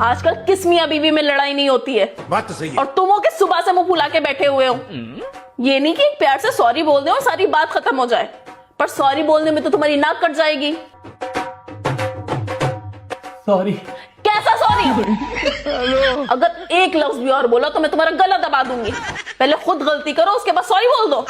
आजकल किस मियां बीवी में लड़ाई नहीं होती है। बात तो सही है। और तुम हो कि सुबह से मुंह फुला के बैठे हुए हो। ये नहीं कि प्यार से सॉरी बोल दे और सारी बात खत्म हो जाए, पर सॉरी बोलने में तो तुम्हारी नाक कट जाएगी। सॉरी। कैसा सॉरी? अगर एक लफ्ज भी और बोला तो मैं तुम्हारा गला दबा दूंगी। पहले खुद गलती करो, उसके बाद सॉरी बोल दो।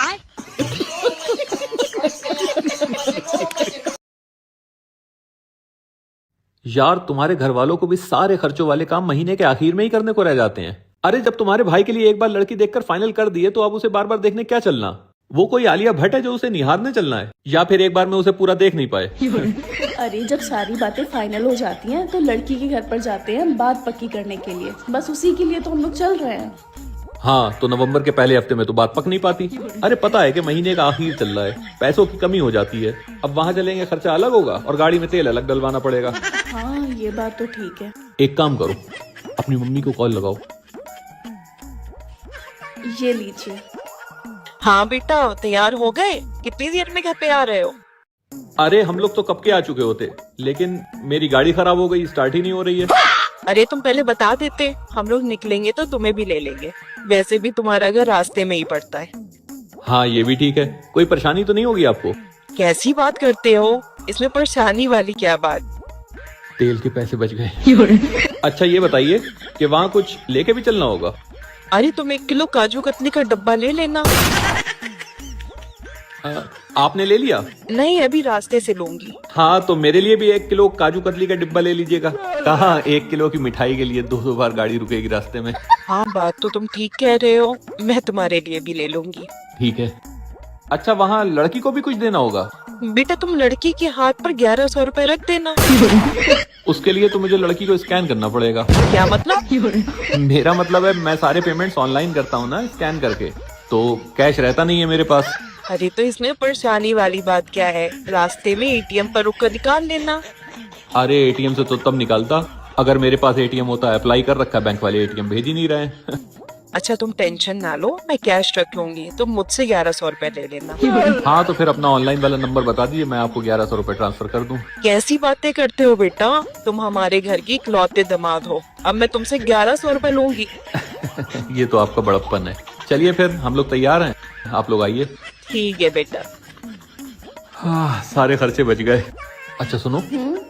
यार तुम्हारे घर वालों को भी सारे खर्चों वाले काम महीने के आखिर में ही करने को रह जाते हैं। अरे जब तुम्हारे भाई के लिए एक बार लड़की देखकर फाइनल कर दिए तो अब उसे बार बार देखने क्या चलना? वो कोई आलिया भट्ट है जो उसे निहारने चलना है, या फिर एक बार में उसे पूरा देख नहीं पाए? अरे जब सारी बातें फाइनल हो जाती हैं तो लड़की के घर पर जाते हैं बात पक्की करने के लिए। बस उसी के लिए तो हम लोग चल रहे हैं। हाँ, तो नवंबर के पहले हफ्ते में तो बात पक नहीं पाती। अरे पता है कि महीने का आखिर चल रहा है, पैसों की कमी हो जाती है। अब वहाँ चलेंगे खर्चा अलग होगा और गाड़ी में तेल अलग डलवाना पड़ेगा। हाँ ये बात तो ठीक है। एक काम करो, अपनी मम्मी को कॉल लगाओ। ये लीजिए। हाँ बेटा, तैयार हो गए? कितनी देर में घर पे आ रहे हो? अरे हम लोग तो कब के आ चुके होते, लेकिन मेरी गाड़ी खराब हो गई, स्टार्ट ही नहीं हो रही है। अरे तुम पहले बता देते, हम लोग निकलेंगे तो तुम्हें भी ले लेंगे। वैसे भी तुम्हारा घर रास्ते में ही पड़ता है। हाँ ये भी ठीक है, कोई परेशानी तो नहीं होगी आपको? कैसी बात करते हो, इसमें परेशानी वाली क्या बात? तेल के पैसे बच गए। अच्छा ये बताइए कि वहाँ कुछ लेके भी चलना होगा? अरे तुम 1 किलो काजू कतली का डब्बा ले लेना। आपने ले लिया? नहीं, अभी रास्ते से लूंगी। हाँ तो मेरे लिए भी 1 किलो काजू कतली का डिब्बा ले लीजिएगा। कहाँ 1 किलो की मिठाई के लिए 2 बार गाड़ी रुकेगी रास्ते में। हाँ बात तो तुम ठीक कह रहे हो, मैं तुम्हारे लिए भी ले लूंगी। ठीक है। अच्छा वहाँ लड़की को भी कुछ देना होगा? बेटा तुम लड़की के हाथ पर 1100 रुपए रख देना। उसके लिए तो मुझे लड़की को स्कैन करना पड़ेगा। क्या मतलब? मेरा मतलब है मैं सारे पेमेंट्स ऑनलाइन करता हूँ ना, स्कैन करके, तो कैश रहता नहीं है मेरे पास। अरे तो इसमें परेशानी वाली बात क्या है? रास्ते में एटीएम पर रुक कर निकाल लेना। अरे एटीएम से तो तब निकालता अगर मेरे पास एटीएम होता। अप्लाई कर रखा, बैंक वाले एटीएम भेज ही नहीं रहे हैं। अच्छा तुम टेंशन ना लो, मैं कैश रख लूंगी, तुम मुझसे 1100 रुपए ले लेना। हाँ तो फिर अपना ऑनलाइन वाला नंबर बता दीजिए, मैं आपको 1100 रुपए ट्रांसफर कर दूं। कैसी बातें करते हो बेटा, तुम हमारे घर की इकलौते दामाद हो, अब मैं तुमसे 1100 रुपए लूंगी। ये तो आपका बड़प्पन है। चलिए फिर हम लोग तैयार हैं, आप लोग आइए। ठीक है बेटा। हाँ सारे खर्चे बच गए। अच्छा सुनो,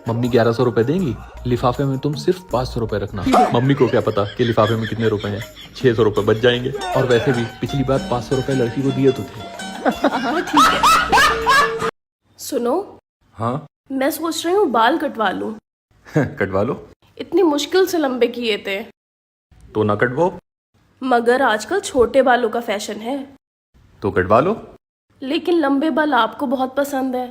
मम्मी 1100 रुपए देंगी, लिफाफे में तुम सिर्फ 500 रुपए रखना। मम्मी को क्या पता कि लिफाफे में कितने रुपए हैं, 600 रुपए बच जाएंगे। और वैसे भी पिछली बार 500 रुपए लड़की को दिए तो थे। हाँ ठीक है। सुनो, हाँ मैं सोच रही हूँ बाल कटवा लूं। कटवा लो। इतनी मुश्किल से लंबे किए थे। तो ना कटवाओ। मगर आजकल छोटे बालों का फैशन है। तो कटवा लो। लेकिन लंबे बाल आपको बहुत पसंद है।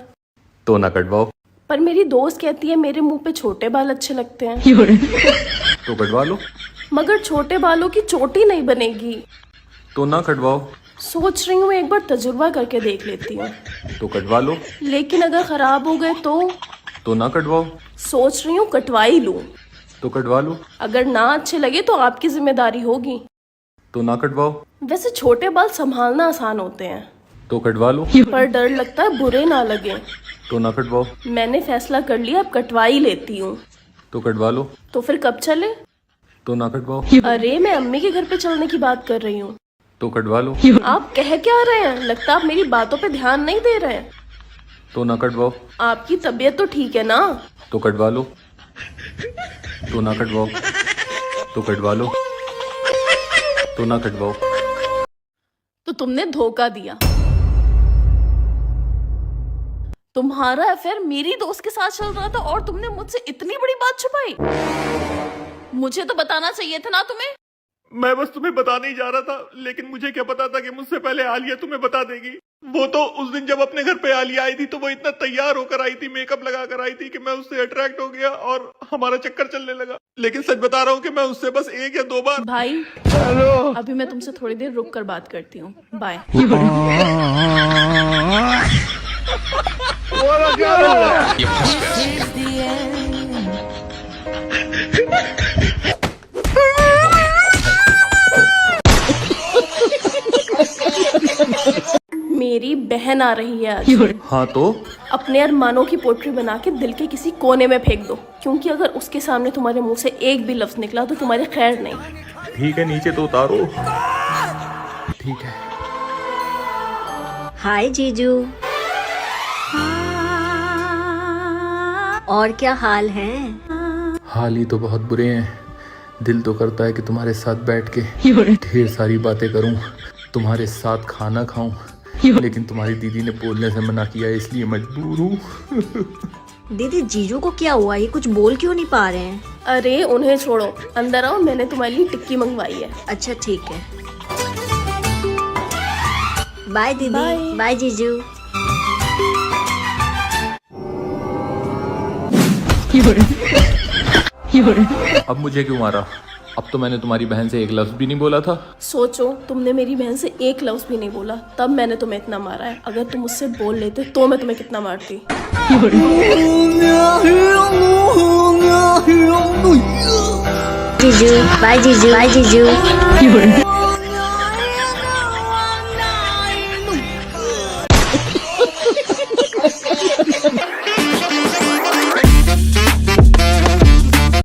तो ना कटवाओ। पर मेरी दोस्त कहती है मेरे मुंह पे छोटे बाल अच्छे लगते हैं। तो कटवा लो। मगर छोटे बालों की चोटी नहीं बनेगी। तो ना कटवाओ। सोच रही हूँ एक बार तजुर्बा करके देख लेती हूँ। तो कटवा लो। लेकिन अगर खराब हो गए तो ना कटवाओ। सोच रही हूँ कटवाई लूं। तो कटवा लो। अगर ना अच्छे लगे तो आपकी जिम्मेदारी होगी। तो ना कटवाओ। वैसे छोटे बाल संभालना आसान होते हैं, तो कटवा लो। पर डर लगता है बुरे ना लगे। तो ना कटवाओ। मैंने फैसला कर लिया, अब कटवा ही लेती हूँ। तो कटवा लो। तो फिर कब चले? तो ना कटवाओ। अरे मैं अम्मी के घर पे चलने की बात कर रही हूँ। तो कटवा लो। आप कह क्या रहे हैं? लगता है आप मेरी बातों पे ध्यान नहीं दे रहे हैं। तो ना कटवाओ। आपकी तबीयत तो ठीक है ना? तो कटवा लो। तो ना कटवाओ। तो कटवा लो। तो ना कटवाओ। तो तुमने धोखा दिया। तुम्हारा अफेयर मेरी दोस्त के साथ चल रहा था और तुमने मुझसे इतनी बड़ी बात छुपाई। मुझे तो बताना चाहिए था ना तुम्हें। मैं बस तुम्हें बताने ही जा रहा था, लेकिन मुझे क्या पता था कि मुझसे पहले आलिया तुम्हें बता देगी। वो तो उस दिन जब अपने घर पे आलिया आई थी तो वो इतना तैयार होकर आई थी, मेकअप लगा कर आई थी कि मैं उससे अट्रैक्ट हो गया और हमारा चक्कर चलने लगा। लेकिन सच बता रहा हूँ कि मैं उससे बस 1 या 2 बार। भाई अभी मैं तुमसे थोड़ी देर रुक कर बात करती हूँ। बाय। मेरी बहन आ रही है आज। हाँ तो अपने अरमानों की पोट्री बना के दिल के किसी कोने में फेंक दो, क्योंकि अगर उसके सामने तुम्हारे मुंह से एक भी लफ्ज निकला तो तुम्हारी खैर नहीं। ठीक है, नीचे तो उतारो। ठीक है। हाय जीजू, और क्या हाल है? हाल ही तो बहुत बुरे हैं। दिल तो करता है कि तुम्हारे साथ बैठ के ढेर सारी बातें करूं, तुम्हारे साथ खाना खाऊं, लेकिन तुम्हारी दीदी ने बोलने से मना किया, इसलिए मजबूर हूँ। दीदी जीजू को क्या हुआ? ये कुछ बोल क्यों नहीं पा रहे हैं? अरे उन्हें छोड़ो, अंदर आओ, मैंने तुम्हारे लिए टिक्की मंगवाई है। अच्छा ठीक है, बाय दीदी। बाय। बाय जीजू। अब मुझे क्यों मारा? अब तो मैंने तुम्हारी बहन से एक लफ्ज भी नहीं बोला था। सोचो, तुमने मेरी बहन से एक लफ्ज भी नहीं बोला, तब मैंने तुम्हें इतना मारा है। अगर तुम मुझसे बोल लेते तो मैं तुम्हें कितना मारती। जीजू, बाय जीजू। बाय जीजू।